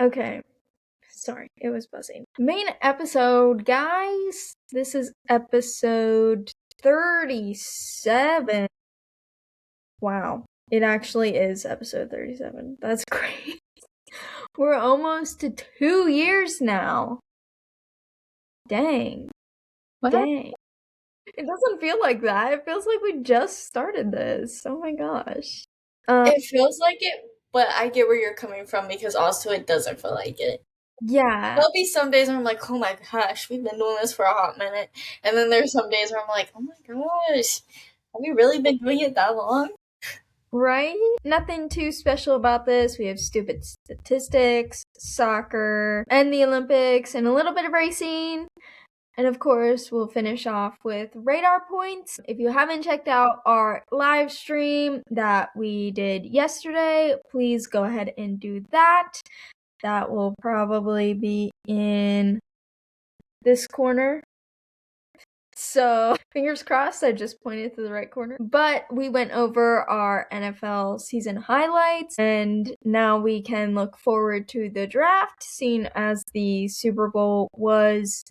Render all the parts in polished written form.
Okay. Sorry, it was buzzing. Main episode, guys. This is episode 37. Wow. It actually is episode 37. That's great. We're almost to 2 years now. Dang. What? Dang. It doesn't feel like that. It feels like we just started this. Oh my gosh. It feels like it, but I get where you're coming from because also it doesn't feel like it. Yeah. There'll be some days where I'm like, oh my gosh, we've been doing this for a hot minute. And then there's some days where I'm like, oh my gosh, have we really been doing it that long? Right? Nothing too special about this. We have stupid statistics, soccer, and the Olympics, and a little bit of racing. And of course, we'll finish off with radar points. If you haven't checked out our live stream that we did yesterday, please go ahead and do that. That will probably be in this corner. So, fingers crossed, I just pointed to the right corner. But we went over our NFL season highlights, and now we can look forward to the draft, seeing as the Super Bowl was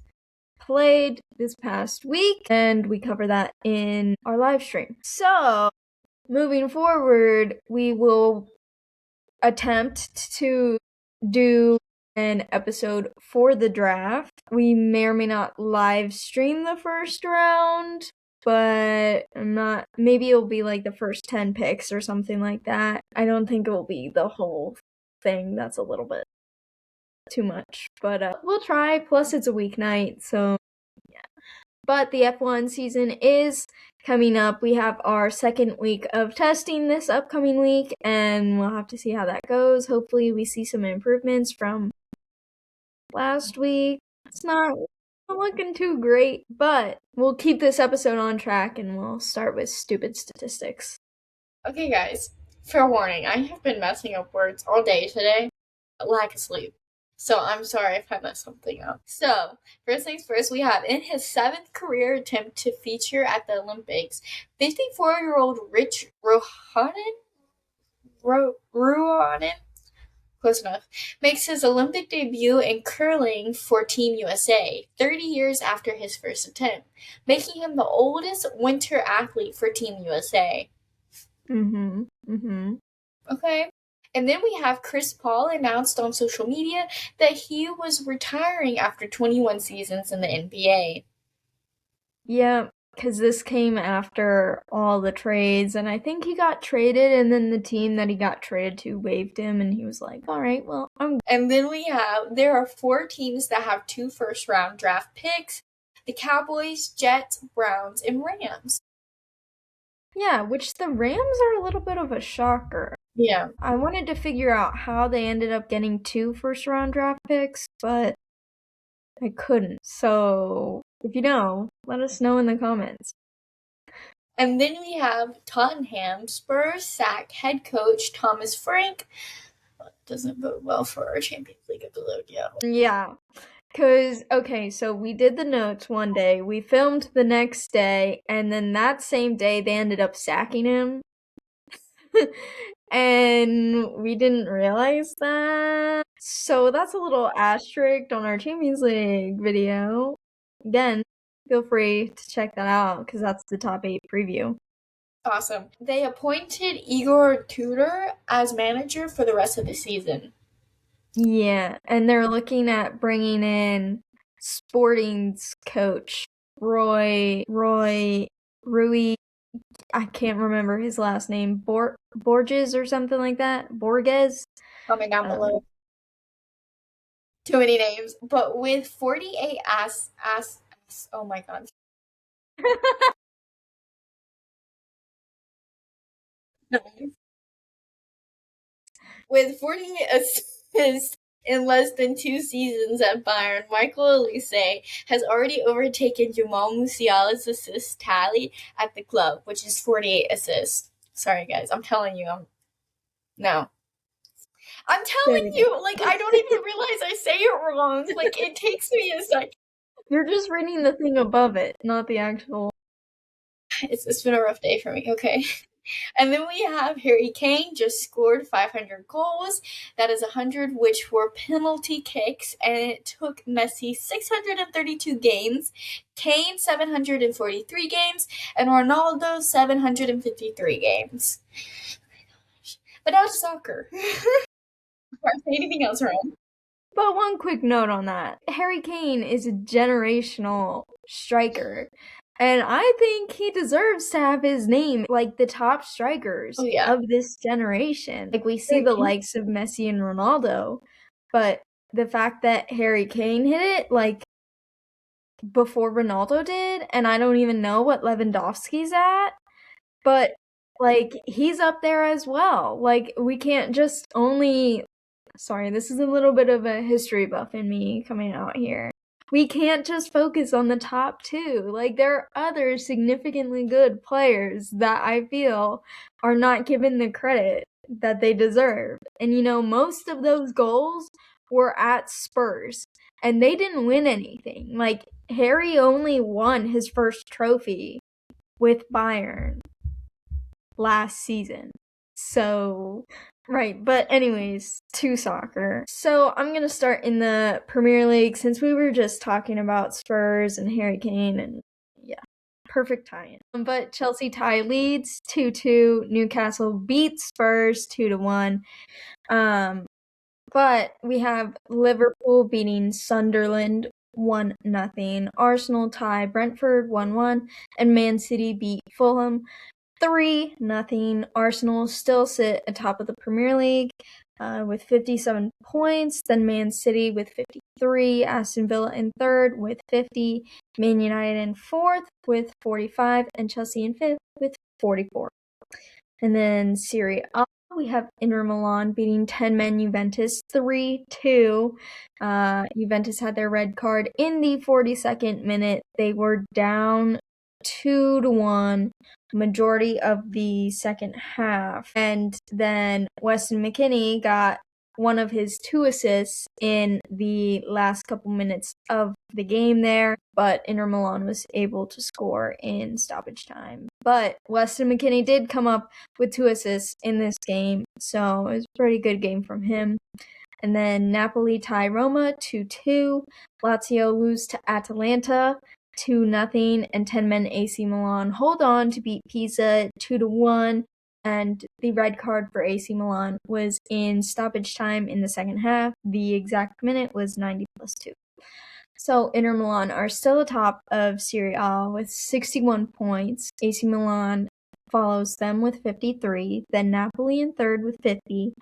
played this past week, and we cover that in our live stream. So, moving forward, we will attempt to do an episode for the draft. We may or may not live stream the first round, but maybe it'll be like the first 10 picks or something like that. I don't think it will be the whole thing. That's a little bit too much, but we'll try. Plus, it's a weeknight, so yeah. But the F1 season is coming up. We have our second week of testing this upcoming week, and we'll have to see how that goes. Hopefully, we see some improvements from last week. It's not looking too great, but we'll keep this episode on track, and we'll start with stupid statistics. Okay, guys, fair warning, I have been messing up words all day today. Lack of sleep. So I'm sorry if I messed something up. So, first things first, we have in his 7th career attempt to feature at the Olympics, 54-year-old Rich Ruohonen, close enough, makes his Olympic debut in curling for Team USA, 30 years after his first attempt, making him the oldest winter athlete for Team USA. Okay. And then we have Chris Paul announced on social media that he was retiring after 21 seasons in the NBA. Yeah, because this came after all the trades, and I think he got traded, and then the team that he got traded to waived him, and he was like, all right, well, And then there are 4 teams that have 2 first-round draft picks: the Cowboys, Jets, Browns, and Rams. Yeah, which the Rams are a little bit of a shocker. Yeah. I wanted to figure out how they ended up getting 2 first-round draft picks, but I couldn't. So, if you know, let us know in the comments. And then we have Tottenham Spurs sack head coach Thomas Frank. Doesn't bode well for our Champions League episode, yeah. Yeah. Because, okay, so we did the notes one day, we filmed the next day, and then that same day they ended up sacking him. And we didn't realize that. So that's a little asterisk on our Champions League video. Again, feel free to check that out because that's the top 8 preview. Awesome. They appointed Igor Tudor as manager for the rest of the season. Yeah, and they're looking at bringing in Sporting's coach, Rui, I can't remember his last name, Borges or something like that, Borges. Comment down below. Too many names, but with 48 oh my god. With 48 assists in less than 2 seasons at Bayern, Michael Olise has already overtaken Jamal Musiala's assist tally at the club, which is 48 assists. Sorry, guys. I'm telling you. No. I'm telling you, like, I don't even realize I say it wrong. Like, it takes me a second. You're just reading the thing above it, not the actual. It's been a rough day for me, okay? And then we have Harry Kane just scored 500 goals. That is 100 which were penalty kicks, and it took Messi 632 games, Kane 743 games, and Ronaldo 753 games. But now it's soccer. Before I say anything else wrong. But one quick note on that. Harry Kane is a generational striker. And I think he deserves to have his name like the top strikers of this generation. Like we see the likes of Messi and Ronaldo, but the fact that Harry Kane hit it like before Ronaldo did, and I don't even know what Lewandowski's at, but like he's up there as well. Like we can't just only sorry, this is a little bit of a history buff in me coming out here. We can't just focus on the top two. Like, there are other significantly good players that I feel are not given the credit that they deserve. And, you know, most of those goals were at Spurs, and they didn't win anything. Like, Harry only won his first trophy with Bayern last season. So, right, but anyways, to soccer. So I'm going to start in the Premier League since we were just talking about Spurs and Harry Kane and yeah, perfect tie-in. But Chelsea tie Leeds 2-2, Newcastle beats Spurs 2-1. But we have Liverpool beating Sunderland 1-0, Arsenal tie Brentford 1-1, and Man City beat Fulham 3-0. Arsenal still sit atop of the Premier League with 57 points. Then Man City with 53. Aston Villa in third with 50. Man United in fourth with 45. And Chelsea in fifth with 44. And then Serie A, we have Inter Milan beating 10-man Juventus 3-2. Juventus had their red card in the 42nd minute. They were down 2-1 majority of the second half. And then Weston McKennie got one of his 2 assists in the last couple minutes of the game there, but Inter Milan was able to score in stoppage time. But Weston McKennie did come up with 2 assists in this game, so it was a pretty good game from him. And then Napoli tie Roma 2-2. Lazio lose to Atalanta 2-0, and 10-man AC Milan hold on to beat Pisa 2-1. And the red card for AC Milan was in stoppage time in the second half. The exact minute was 90+2. So Inter Milan are still atop of Serie A with 61 points. AC Milan follows them with 53. Then Napoli in third with 50.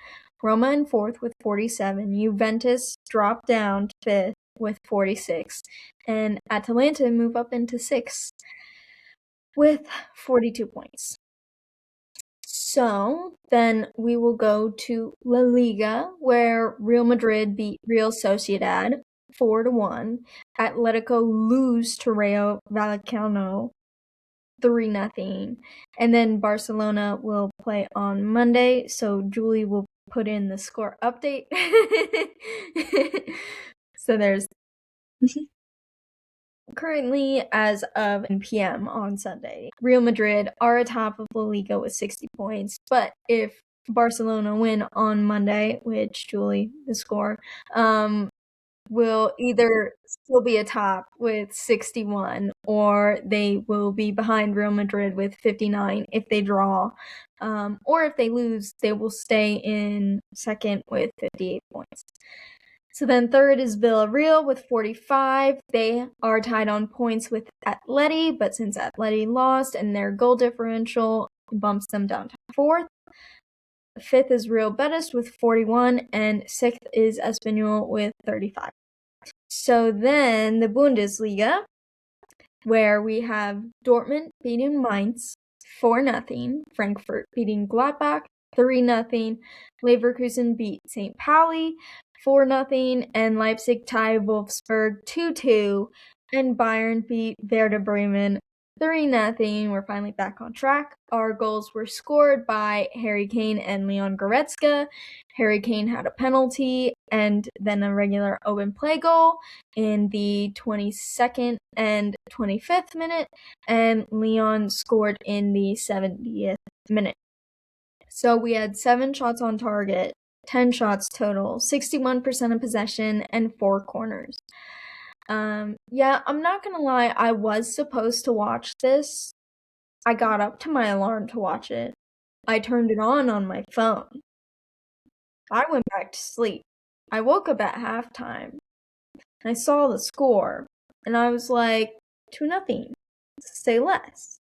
Roma in fourth with 47. Juventus dropped down to fifth with 46. And Atalanta move up into sixth with 42 points. So then we will go to La Liga, where Real Madrid beat Real Sociedad 4-1. Atletico lose to Rayo Vallecano 3-0. And then Barcelona will play on Monday, so Julie will put in the score update. So there's currently, as of 9 p.m. on Sunday, Real Madrid are atop of La Liga with 60 points, but if Barcelona win on Monday, which Julie, the score, will either still be atop with 61 or they will be behind Real Madrid with 59 if they draw, or if they lose, they will stay in second with 58 points. So then third is Villarreal with 45. They are tied on points with Atleti, but since Atleti lost and their goal differential bumps them down to fourth. Fifth is Real Betis with 41, and sixth is Espanyol with 35. So then the Bundesliga, where we have Dortmund beating Mainz 4-0, Frankfurt beating Gladbach 3-0, Leverkusen beat St. Pauli 4-0, and Leipzig tie Wolfsburg 2-2, and Bayern beat Werder Bremen 3-0. We're finally back on track. Our goals were scored by Harry Kane and Leon Goretzka. Harry Kane had a penalty and then a regular open play goal in the 22nd and 25th minute, and Leon scored in the 70th minute. So we had 7 shots on target, 10 shots total, 61% of possession, and 4 corners. Yeah, I'm not gonna lie, I was supposed to watch this. I got up to my alarm to watch it. I turned it on my phone. I went back to sleep. I woke up at halftime. I saw the score, and I was like, 2-0. Say less.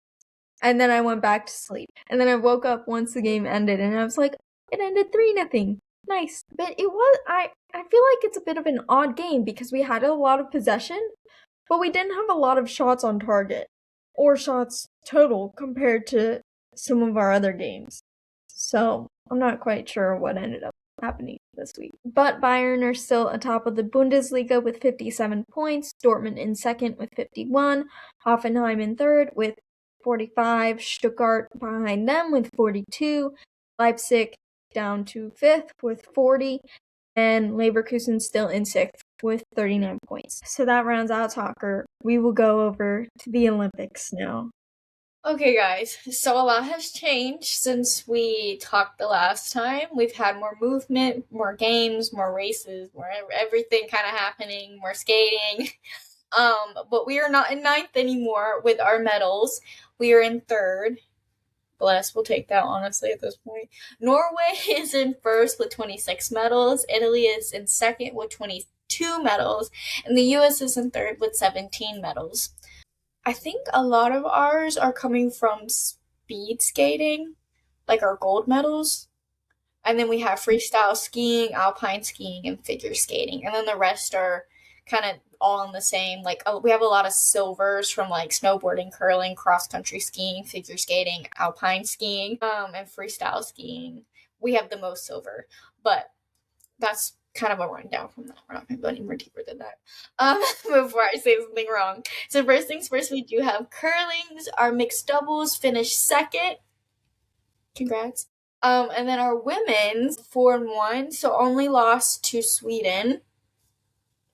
And then I went back to sleep. And then I woke up once the game ended, and I was like, it ended 3-0. Nice. But it was, I feel like it's a bit of an odd game because we had a lot of possession, but we didn't have a lot of shots on target or shots total compared to some of our other games. So I'm not quite sure what ended up happening this week. But Bayern are still atop of the Bundesliga with 57 points, Dortmund in second with 51, Hoffenheim in third with 45, Stuttgart behind them with 42, Leipzig down to 5th with 40, and Leverkusen still in 6th with 39 points. So that rounds out soccer. We will go over to the Olympics now. Okay, guys, so a lot has changed since we talked the last time. We've had more movement, more games, more races, more everything kind of happening, more skating. But we are not in 9th anymore with our medals. We are in 3rd. Bless, we'll take that honestly at this point. Norway is in 1st with 26 medals. Italy is in 2nd with 22 medals. And the US is in 3rd with 17 medals. I think a lot of ours are coming from speed skating, like our gold medals. And then we have freestyle skiing, alpine skiing, and figure skating. And then the rest are kind of all in the same. Like, we have a lot of silvers from like snowboarding, curling, cross country skiing, figure skating, alpine skiing, and freestyle skiing. We have the most silver, but that's kind of a rundown from that. We're not going to go any more deeper than that before I say something wrong. So first things first, we do have curlings. Our mixed doubles finished 2nd. Congrats. And then our women's 4-1, so only lost to Sweden.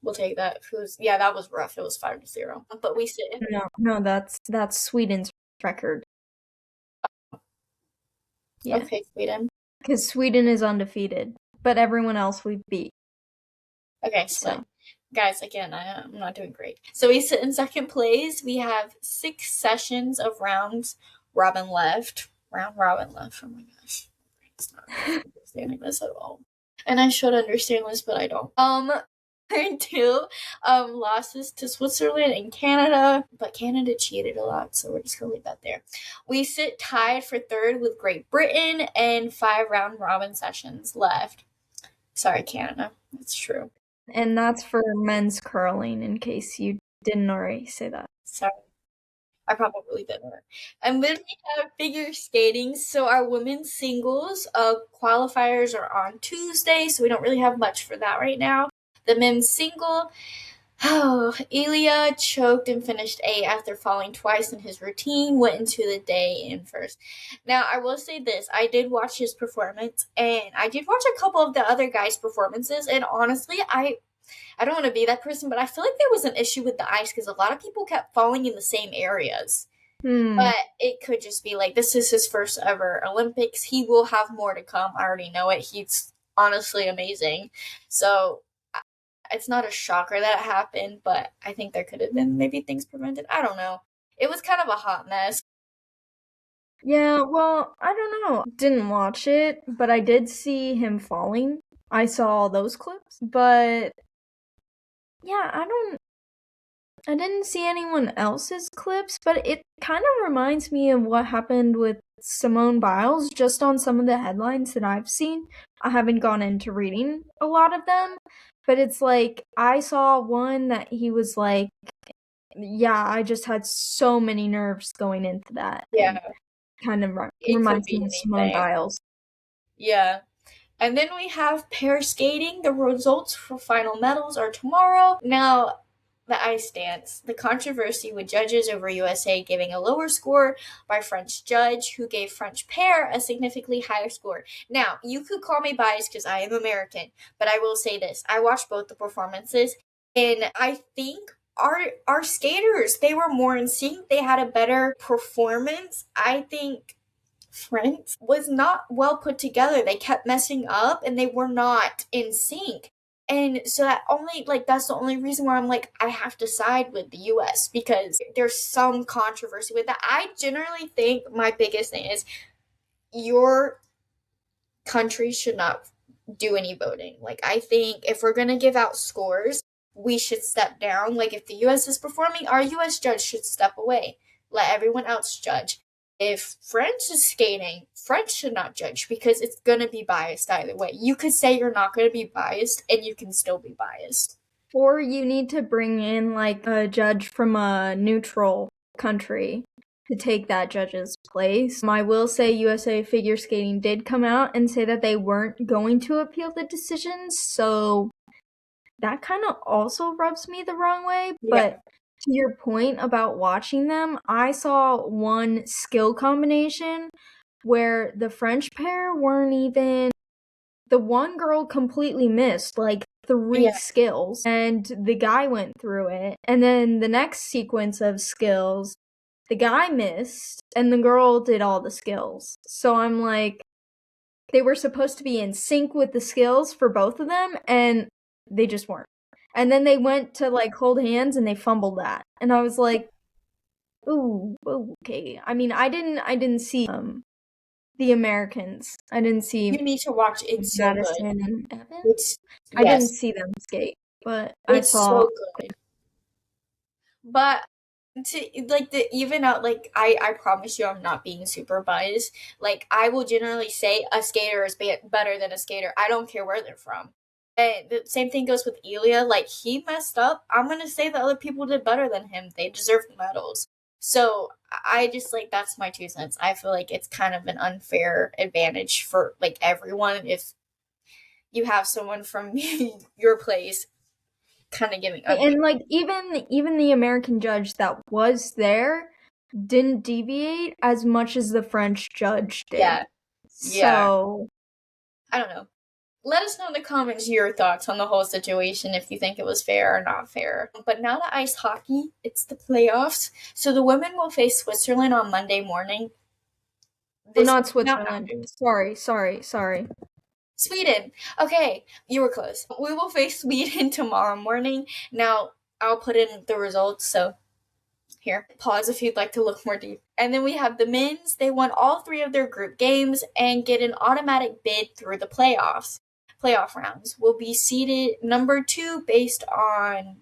We'll take that. Yeah, that was rough. It was 5-0. But we sit in. No, that's Sweden's record. Yeah. Okay, Sweden. Because Sweden is undefeated, but everyone else we beat. Okay, so guys, again, I'm not doing great. So we sit in 2nd place. We have 6 sessions of round robin left. Oh my gosh. It's not understanding this at all. And I should understand this, but I don't. 2 losses to Switzerland and Canada, but Canada cheated a lot, so we're just gonna leave that there. We sit tied for 3rd with Great Britain and 5 round robin sessions left. Sorry, Canada. That's true. And that's for men's curling, in case you didn't already say that. Sorry. I probably didn't. And then we have figure skating. So our women's singles qualifiers are on Tuesday, so we don't really have much for that right now. The men's single, Ilya choked and finished 8 after falling twice in his routine, went into the day in 1st. Now, I will say this. I did watch his performance, and I did watch a couple of the other guys' performances, and honestly, I don't want to be that person, but I feel like there was an issue with the ice because a lot of people kept falling in the same areas. But it could just be like, this is his first ever Olympics. He will have more to come. I already know it. He's honestly amazing. So it's not a shocker that it happened, but I think there could have been maybe things prevented. I don't know. It was kind of a hot mess. Yeah, well, I don't know. Didn't watch it, but I did see him falling. I saw those clips, but yeah, I didn't see anyone else's clips, but it kind of reminds me of what happened with Simone Biles, just on some of the headlines that I've seen. I haven't gone into reading a lot of them, but it's like, I saw one that he was like, yeah, I just had so many nerves going into that. Yeah. Kind of reminds me of Simone Biles. Yeah. And then we have pair skating. The results for final medals are tomorrow. Now, the ice dance, the controversy with judges over USA giving a lower score by French judge who gave French pair a significantly higher score. Now, you could call me biased because I am American, but I will say this. I watched both the performances, and I think our skaters, they were more in sync. They had a better performance. I think France was not well put together. They kept messing up and they were not in sync. And so that's the only reason why I'm like, I have to side with the US because there's some controversy with that. I generally think my biggest thing is your country should not do any voting. Like, I think if we're going to give out scores, we should step down. Like, if the US is performing, our US judge should step away. Let everyone else judge. If French is skating, French should not judge because it's going to be biased either way. You could say you're not going to be biased and you can still be biased. Or you need to bring in like a judge from a neutral country to take that judge's place. I will say USA Figure Skating did come out and say that they weren't going to appeal the decisions, so that kind of also rubs me the wrong way. Yeah. But to your point about watching them, I saw one skill combination where the French pair weren't even... The one girl completely missed like 3 skills, and the guy went through it. And then the next sequence of skills, the guy missed, and the girl did all the skills. So I'm like, they were supposed to be in sync with the skills for both of them, and they just weren't. And then they went to like hold hands, and they fumbled that. And I was like, ooh, okay. I mean, I didn't see the Americans. I didn't see. You need to watch it. So Madison good. and Evans. I didn't see them skate, but it's I saw. So good. But to like the even out, like I promise you, I'm not being super biased. Like, I will generally say a skater is better than a skater. I don't care where they're from. And the same thing goes with Ilya. Like, he messed up. I'm gonna say that other people did better than him. They deserve medals. So I just, like, that's my 2 cents. I feel like it's kind of an unfair advantage for, like, everyone if you have someone from your place kind of giving up. And, like, even the American judge that was there didn't deviate as much as the French judge did. Yeah. So, I don't know. Let us know in the comments your thoughts on the whole situation, if you think it was fair or not fair. But now to ice hockey, it's the playoffs. So the women will face Switzerland on Monday morning. Not Switzerland. Sorry. Sweden. Okay, you were close. We will face Sweden tomorrow morning. Now, I'll put in the results, so here, pause if you'd like to look more deep. And then we have the men's. They won all 3 of their group games and get an automatic bid through the playoffs. Playoff rounds will be seeded number 2 based on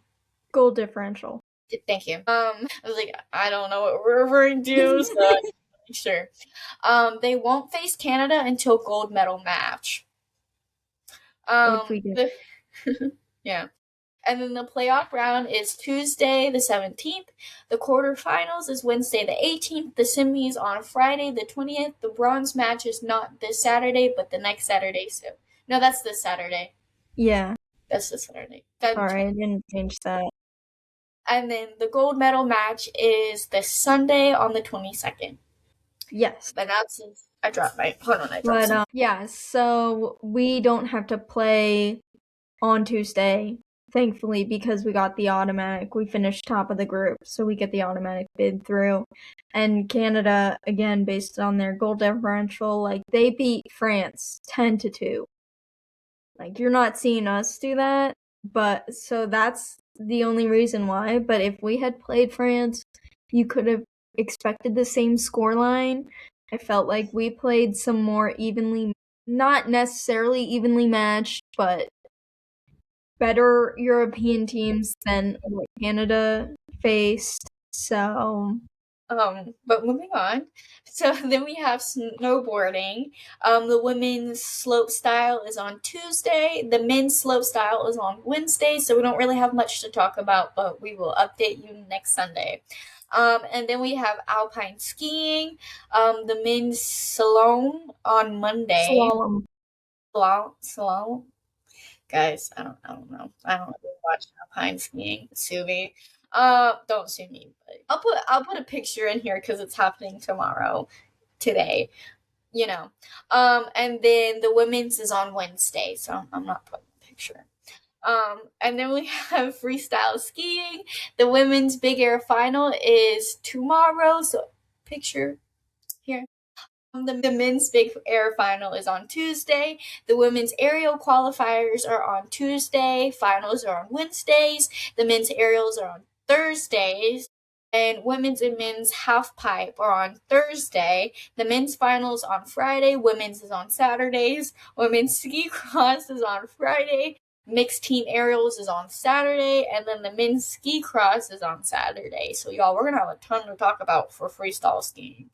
goal differential. Thank you. I was like, I don't know what we're referring to, so sure. They won't face Canada until gold medal match. If we do. Yeah. And then the playoff round is Tuesday the 17th. The quarterfinals is Wednesday the 18th. The semis on Friday the 20th. The bronze match is not this Saturday, but the next Saturday. So no, that's this Saturday. Yeah. That's this Saturday. Sorry, I didn't change that. And then the gold medal match is this Sunday on the 22nd. Yes. But now since I dropped my... Hold on, I dropped some. Yeah, so we don't have to play on Tuesday, thankfully, because we got the automatic. We finished top of the group, so we get the automatic bid through. And Canada, again, based on their goal differential, like, they beat France 10-2. Like, you're not seeing us do that, but so that's the only reason why. But if we had played France, you could have expected the same scoreline. I felt like we played some more evenly, not necessarily evenly matched, but better European teams than what Canada faced. So, but moving on. So then we have snowboarding. The women's slope style is on Tuesday. The men's slope style is on Wednesday. So we don't really have much to talk about, but we will update you next Sunday. And then we have alpine skiing. The men's slalom on Monday. Slalom. Slalom. Guys, I don't know. I don't really watch alpine skiing. Sue me. Don't sue me, but I'll put a picture in here because it's happening today. You know. And then the women's is on Wednesday, so I'm not putting a picture. And then we have freestyle skiing. The women's big air final is tomorrow, so picture here. The men's big air final is on Tuesday. The women's aerial qualifiers are on Tuesday. Finals are on Wednesdays. The men's aerials are on Thursdays. And women's and men's half pipe are on Thursday. The men's finals on Friday. Women's is on Saturdays. Women's ski cross is on Friday. Mixed team aerials is on Saturday. And then the men's ski cross is on Saturday. So y'all, we're going to have a ton to talk about for freestyle skiing.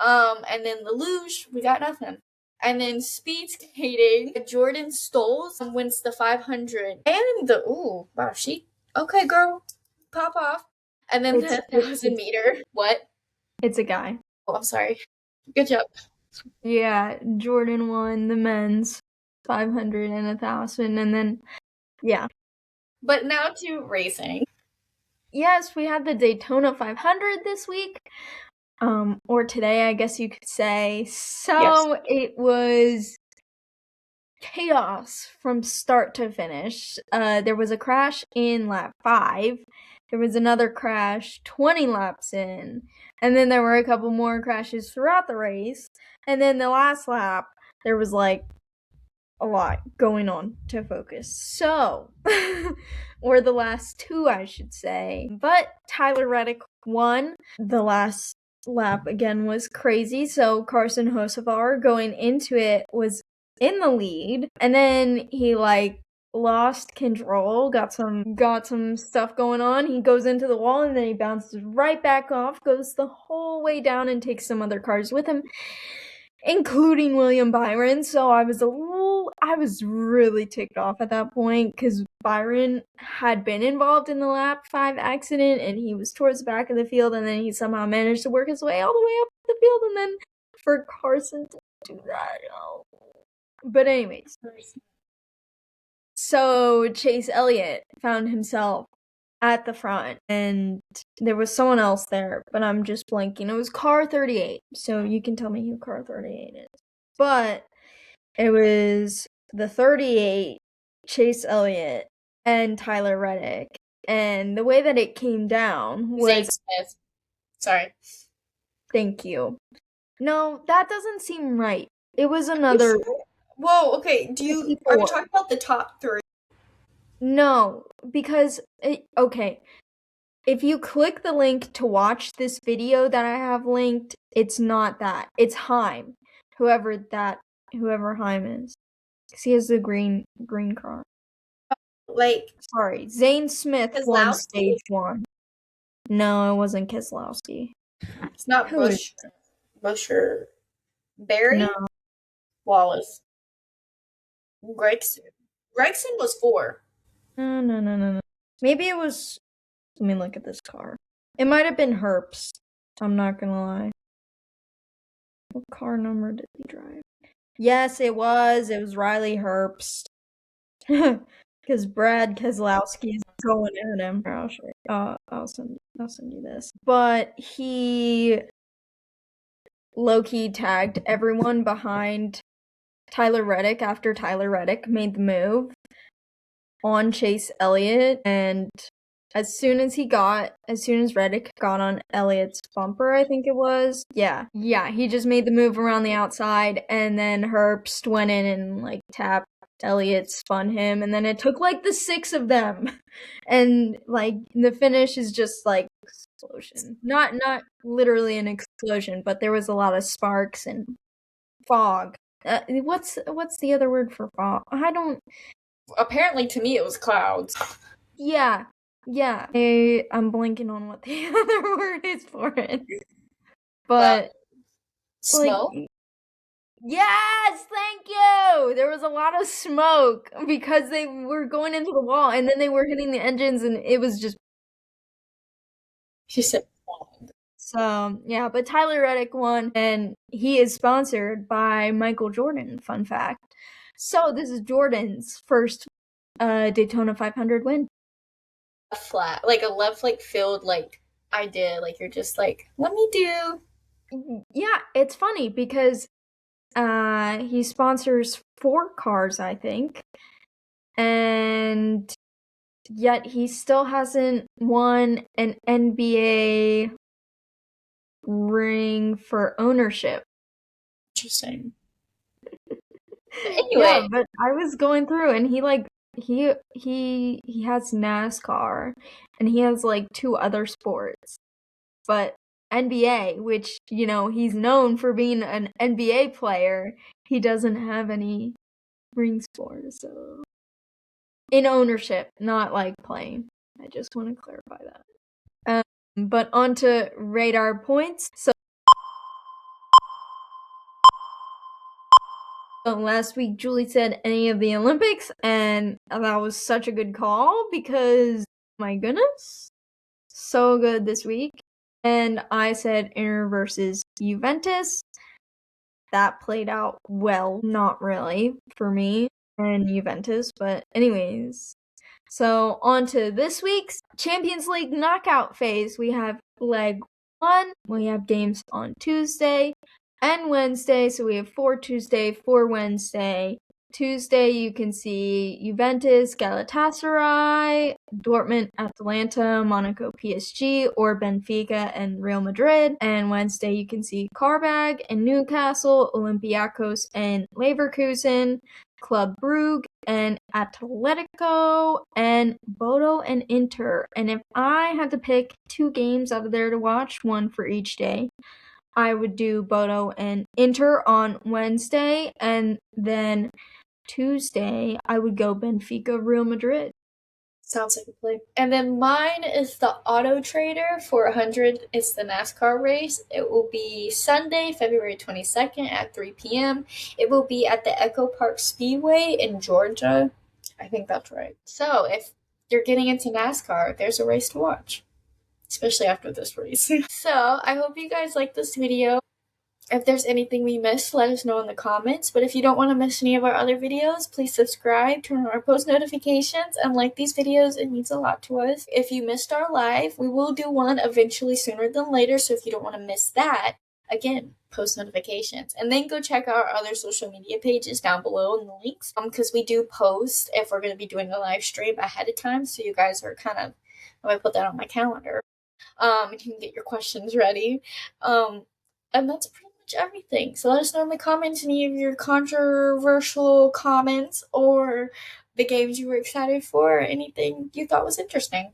And then the luge, we got nothing. And then speed skating, Jordan Stolz wins the 500 and the okay, girl, pop off. And then the 1,000 meter. What? It's a guy. Oh, I'm sorry. Good job. Yeah, Jordan won the men's 500 and 1,000, and then yeah. But now to racing. Yes, we had the Daytona 500 this week. Or today, I guess you could say. So yes. It was chaos from start to finish. There was a crash in lap 5. There was another crash 20 laps in. And then there were a couple more crashes throughout the race. And then the last lap, there was like a lot going on to focus. So, or the last two, I should say. But Tyler Reddick won. The last lap again was crazy. So Carson Hocevar going into it was in the lead, and then he lost control, got some stuff going on. He goes into the wall and then he bounces right back off, goes the whole way down and takes some other cars with him, including William Byron. So I was really ticked off at that point because Byron had been involved in the lap 5 accident and he was towards the back of the field, and then he somehow managed to work his way all the way up the field, and then for Carson to do that, But anyways, so Chase Elliott found himself at the front, and there was someone else there, but I'm just blanking. It was car 38, so you can tell me who car 38 is. But it was the 38, Chase Elliott, and Tyler Reddick. And the way that it came down was... Zane Smith. Sorry. Thank you. No, that doesn't seem right. It was another... Whoa, okay, are you talking about the top 3? No, because, okay, if you click the link to watch this video that I have linked, it's not that. It's Heim, whoever Heim is. Because he has the green car. Sorry, Zane Smith won stage 1. No, it wasn't Keselowski. It's not Busher. Barry? No. Wallace. Gregson was 4. No. Maybe it was... Let me look at this car. It might have been Herbst. I'm not gonna lie. What car number did he drive? Yes, it was. It was Riley Herbst. Because Brad Keselowski is going at him. I'll show you. I'll send you this. But he low-key tagged everyone behind Tyler Reddick after Tyler Reddick made the move on Chase Elliott, and as soon as Reddick got on Elliott's bumper, I think it was, yeah, he just made the move around the outside, and then Herbst went in and tapped Elliott, spun him, and then it took the 6 of them, and the finish is just explosion. Not literally an explosion, but there was a lot of sparks and fog. What's the other word for fog? I don't... Apparently, to me, it was clouds. Yeah. I'm blanking on what the other word is for it. But... smoke? Yes! Thank you! There was a lot of smoke because they were going into the wall, and then they were hitting the engines, and it was just... She said... So, yeah, but Tyler Reddick won, and he is sponsored by Michael Jordan, fun fact. So, this is Jordan's first Daytona 500 win. Flat, like a left field idea, like you're just like, let me do. Yeah, it's funny because he sponsors 4 cars, I think, and yet he still hasn't won an NBA ring for ownership. Interesting. Anyway, Yeah, but I was going through and he has NASCAR and he has like 2 other sports. But NBA, which, he's known for being an NBA player, he doesn't have any rings for, so in ownership, not like playing. I just want to clarify that. But on to radar points. So last week, Julie said any of the Olympics, and that was such a good call because, my goodness, so good this week. And I said Inter versus Juventus. That played out well, not really for me and Juventus, but anyways. So on to this week's Champions League knockout phase. We have leg 1. We have games on Tuesday and Wednesday. So we have 4 Tuesday, 4 Wednesday. Tuesday you can see Juventus, Galatasaray, Dortmund, Atalanta, Monaco, PSG, or Benfica and Real Madrid. And Wednesday you can see Karabag and Newcastle, Olympiacos and Leverkusen, Club Brugge and Atletico, and Bodo and Inter. And if I had to pick 2 games out of there to watch, 1 for each day, I would do Bodo and Inter on Wednesday, and then Tuesday I would go Benfica Real Madrid. sounds like a play. And then mine is the Autotrader 400. It's the NASCAR race. It will be Sunday, February 22nd at 3 p.m. It will be at the Echo Park Speedway in Georgia. I think that's right. So if you're getting into NASCAR, there's a race to watch, especially after this race. So I hope you guys like this video. If there's anything we missed, let us know in the comments. But if you don't want to miss any of our other videos, please subscribe, turn on our post notifications, and like these videos. It means a lot to us. If you missed our live, we will do one eventually sooner than later. So if you don't want to miss that, again, post notifications. And then go check out our other social media pages down below in the links. Because we do post if we're going to be doing a live stream ahead of time. So you guys are kind of, I put that on my calendar. And you can get your questions ready. And that's pretty everything. So let us know in the comments any of your controversial comments or the games you were excited for or anything you thought was interesting.